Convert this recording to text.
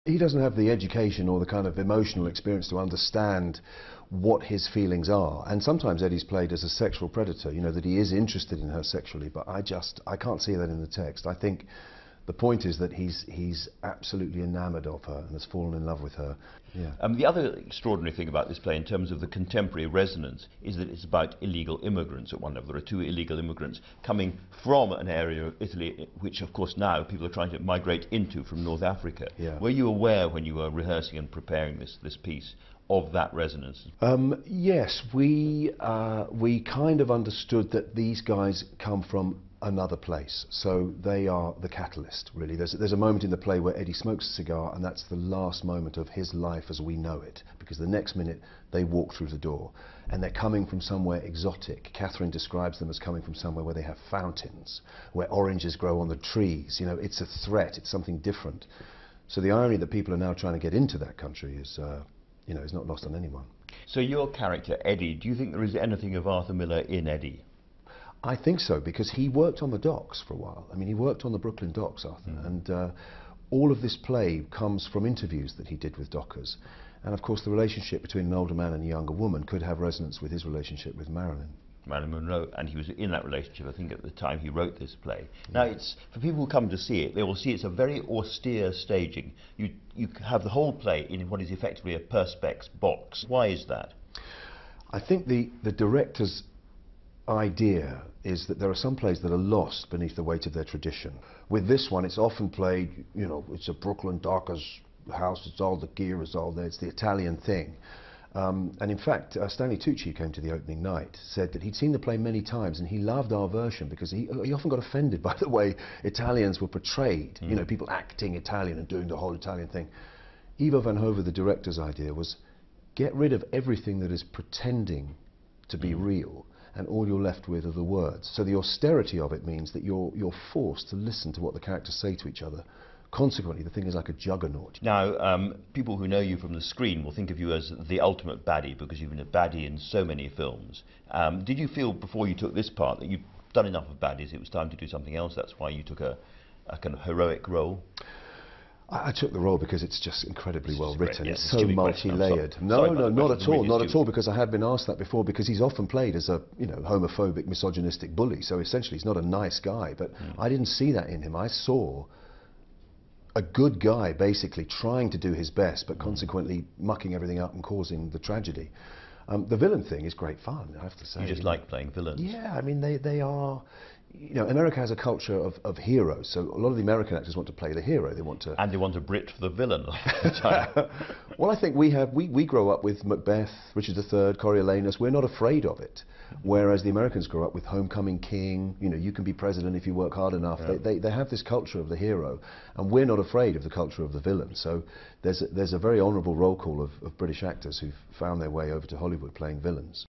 He doesn't have the education or the kind of emotional experience to understand what his feelings are. And sometimes Eddie's played as a sexual predator, you know, that he is interested in her sexually, but I can't see that in the text. I think the point is that he's absolutely enamored of her and has fallen in love with her. Yeah. The other extraordinary thing about this play in terms of the contemporary resonance is that it's about illegal immigrants at one level. There are two illegal immigrants coming from an area of Italy which of course now people are trying to migrate into from North Africa. Yeah. Were you aware when you were rehearsing and preparing this piece of that resonance? Yes, we kind of understood that these guys come from another place, so they are the catalyst, really. There's a moment in the play where Eddie smokes a cigar, and that's the last moment of his life as we know it, because the next minute they walk through the door, and they're coming from somewhere exotic. Catherine describes them as coming from somewhere where they have fountains, where oranges grow on the trees. You know, it's a threat, it's something different. So the irony that people are now trying to get into that country is, you know, is not lost on anyone. So your character, Eddie, do you think there is anything of Arthur Miller in Eddie? I think so, because he worked on the docks for a while. I mean, he worked on the Brooklyn docks, Arthur, and all of this play comes from interviews that he did with dockers. And of course, the relationship between an older man and a younger woman could have resonance with his relationship with Marilyn Monroe, and he was in that relationship, I think, at the time he wrote this play. Yeah. Now, it's for people who come to see it, they will see it's a very austere staging. You have the whole play in what is effectively a perspex box. Why is that? I think the director's idea is that there are some plays that are lost beneath the weight of their tradition. With this one, it's often played, you know, it's a Brooklyn docker's house, it's all the gear, it's all there, it's the Italian thing. And in fact, Stanley Tucci, who came to the opening night, said that he'd seen the play many times and he loved our version because he often got offended by the way Italians were portrayed, you know, people acting Italian and doing the whole Italian thing. Ivo van Hove, the director's idea, was get rid of everything that is pretending to be real, and all you're left with are the words. So the austerity of it means that you're forced to listen to what the characters say to each other. Consequently, the thing is like a juggernaut. Now, people who know you from the screen will think of you as the ultimate baddie because you've been a baddie in so many films. Did you feel before you took this part that you'd done enough of baddies, it was time to do something else? That's why you took a kind of heroic role? I took the role because it's just incredibly well written. Yes, it's so multi-layered. No, not at all, not at all, because I had been asked that before, because he's often played as a, you know, homophobic, misogynistic bully, so essentially he's not a nice guy, but I didn't see that in him. I saw a good guy basically trying to do his best, but consequently mucking everything up and causing the tragedy. The villain thing is great fun, I have to say. You just like playing villains? Yeah, I mean, they are... You know, America has a culture of heroes, so a lot of the American actors want to play the hero. They want to... And they want a Brit for the villain. Well, I think we grow up with Macbeth, Richard III, Coriolanus. We're not afraid of it. Whereas the Americans grow up with Homecoming King, you know, you can be president if you work hard enough. Yeah. They have this culture of the hero, and we're not afraid of the culture of the villain. So there's a very honourable roll call of British actors who've found their way over to Hollywood playing villains.